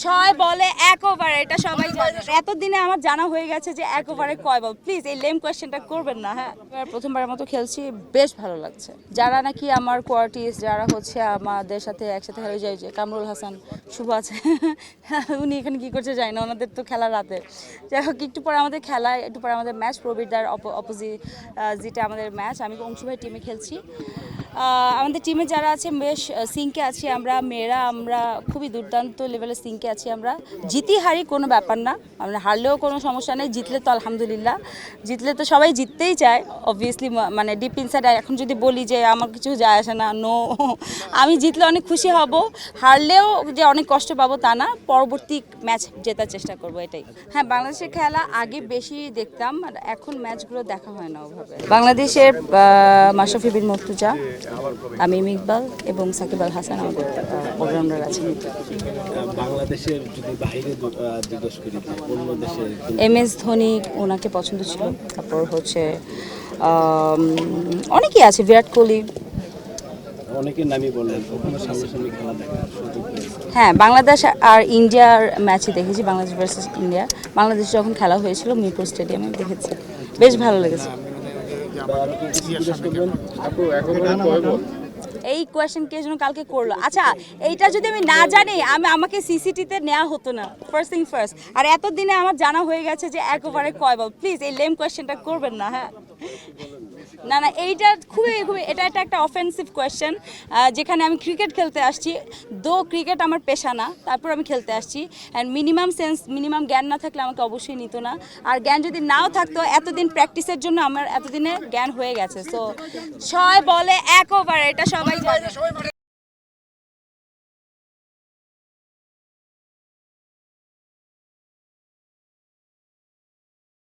ছয় বলে এক ওভার, এটা সবাই জানে। এতদিনে আমার জানা হয়ে গেছে যে এক ওভারে কয় বল। প্লিজ এই লেম কোয়েশ্চেনটা করবেন না। হ্যাঁ, প্রথমবারের মতো খেলছি, বেশ ভালো লাগছে। যারা নাকি আমার কোয়ার্টিস, যারা হচ্ছে আমাদের সাথে একসাথে খেলে যায়, যে কামরুল হাসান শুভ আছে উনি এখানে কি করছে জানি না, ওনাদের তো খেলা রাতে। যাই হোক, একটু পরে আমাদের খেলা, একটু পরে আমাদের ম্যাচ, প্রবীরদার অপোজিটে আমাদের ম্যাচ। আমি অংশু ভাই টিমে খেলছি। আমাদের টিমে যারা আছে বেশ সিঙ্কে আছি আমরা, মেয়েরা আমরা খুবই দুর্দান্ত লেভেলের সিঙ্কে আছি আমরা। জিতি হারি কোনো ব্যাপার না, আমরা হারলেও কোনো সমস্যা নেই, জিতলে তো আলহামদুলিল্লাহ। জিতলে তো সবাই জিততেই চায় অবভিয়াসলি, মানে ডিপ ইনসাইড। এখন যদি বলি যে আমার কিছু যায় আসে না, নো, আমি জিতলে অনেক খুশি হব, হারলেও যে অনেক কষ্ট পাবো তা না। পরবর্তী ম্যাচ জেতার চেষ্টা করব, এটাই। হ্যাঁ, বাংলাদেশের খেলা আগে বেশি দেখতাম, আর এখন ম্যাচগুলো দেখা হয় না ওভাবে। বাংলাদেশের মাশরাফি বিন মুর্তজা, তামিম ইকবাল এবং সাকিব আল হাসান আমাদের অলরাউন্ডার আছেন। বাংলাদেশের যদি বাইরে জিজ্ঞেস করি, অন্য দেশের MS ধোনি ওনাকে পছন্দ ছিল। তারপর হচ্ছে অনেকেই আছে, বিরাট কোহলি। অনেকের নামই বললেন, কখনো সামনাসামনি খেলা দেখার সুযোগ পেয়েছে? হ্যাঁ, বাংলাদেশ আর ইন্ডিয়ার ম্যাচই দেখেছি, বাংলাদেশ ভার্সেস ইন্ডিয়া। বাংলাদেশ যখন খেলা হয়েছিল মিরপুর স্টেডিয়ামে দেখেছি, বেশ ভালো লেগেছে। এই কোয়েশ্চেন কে যেন কালকে করলো। আচ্ছা, এইটা যদি আমি না জানি, আমাকে সিসিটিতে নেওয়া হতো না, ফার্স্ট থিং ফার্স্ট। আর এতদিনে আমার জানা হয়ে গেছে যে এক ওভারে কয় বল। প্লিজ এই লেম কোয়েশ্চেনটা করবেন না। হ্যাঁ, না না, এইটা খুবই খুবই এটা একটা অফেন্সিভ কোয়েশ্চেন। যেখানে আমি ক্রিকেট খেলতে আসছি, ক্রিকেট আমার পেশা না, তারপর আমি খেলতে আসছি। অ্যান্ড মিনিমাম জ্ঞান না থাকলে আমাকে অবশ্যই নিত না। আর জ্ঞান যদি নাও থাকতো, এতদিন প্র্যাকটিসের জন্য আমার এতদিনে জ্ঞান হয়ে গেছে। সো 6 বলে 1 ওভার, এটা সবাই জানে।